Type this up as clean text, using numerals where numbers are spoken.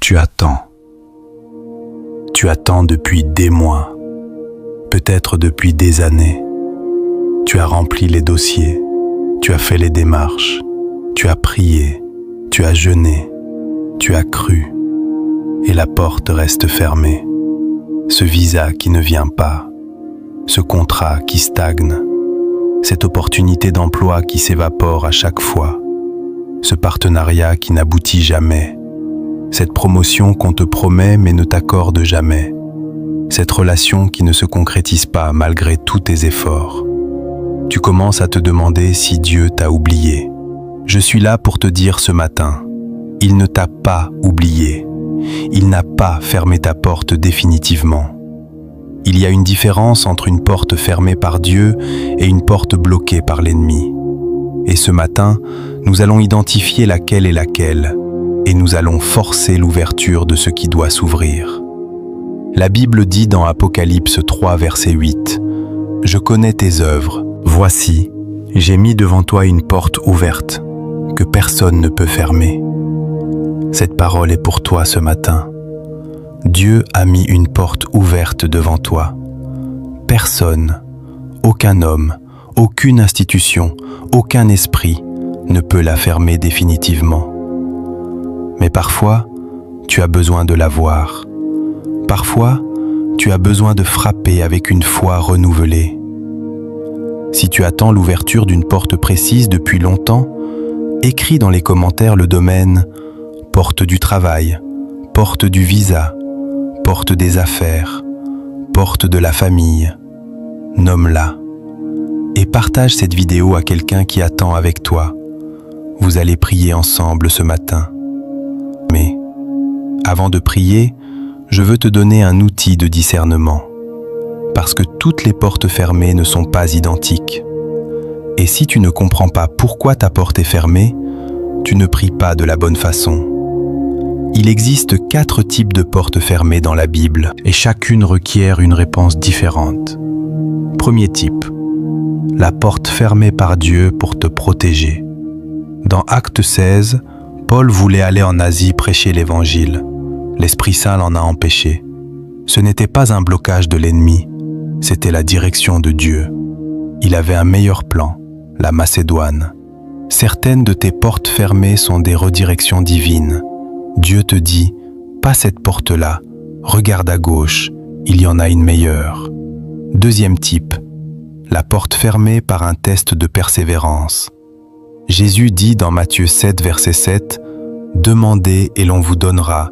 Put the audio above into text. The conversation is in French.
Tu attends. Tu attends depuis des mois, peut-être depuis des années. Tu as rempli les dossiers, tu as fait les démarches, tu as prié, tu as jeûné, tu as cru, et la porte reste fermée. Ce visa qui ne vient pas, ce contrat qui stagne, cette opportunité d'emploi qui s'évapore à chaque fois, ce partenariat qui n'aboutit jamais, cette promotion qu'on te promet mais ne t'accorde jamais, cette relation qui ne se concrétise pas malgré tous tes efforts. Tu commences à te demander si Dieu t'a oublié. Je suis là pour te dire ce matin, il ne t'a pas oublié. Il n'a pas fermé ta porte définitivement. Il y a une différence entre une porte fermée par Dieu et une porte bloquée par l'ennemi. Et ce matin, nous allons identifier laquelle est laquelle, et nous allons forcer l'ouverture de ce qui doit s'ouvrir. La Bible dit dans Apocalypse 3, verset 8, « Je connais tes œuvres. Voici, j'ai mis devant toi une porte ouverte, que personne ne peut fermer. » Cette parole est pour toi ce matin. Dieu a mis une porte ouverte devant toi. Personne, aucun homme, aucune institution, aucun esprit ne peut la fermer définitivement. Mais parfois, tu as besoin de la voir. Parfois, tu as besoin de frapper avec une foi renouvelée. Si tu attends l'ouverture d'une porte précise depuis longtemps, écris dans les commentaires le domaine porte du travail, porte du visa, porte des affaires, porte de la famille. Nomme-la. Et partage cette vidéo à quelqu'un qui attend avec toi. Vous allez prier ensemble ce matin. Mais, avant de prier, je veux te donner un outil de discernement. Parce que toutes les portes fermées ne sont pas identiques. Et si tu ne comprends pas pourquoi ta porte est fermée, tu ne pries pas de la bonne façon. Il existe 4 types de portes fermées dans la Bible, et chacune requiert une réponse différente. Premier type, la porte fermée par Dieu pour te protéger. Dans Actes 16, Paul voulait aller en Asie prêcher l'Évangile. L'Esprit Saint l'en a empêché. Ce n'était pas un blocage de l'ennemi, c'était la direction de Dieu. Il avait un meilleur plan, la Macédoine. Certaines de tes portes fermées sont des redirections divines. Dieu te dit, pas cette porte-là, regarde à gauche, il y en a une meilleure. Deuxième type, la porte fermée par un test de persévérance. Jésus dit dans Matthieu 7, verset 7, « Demandez et l'on vous donnera,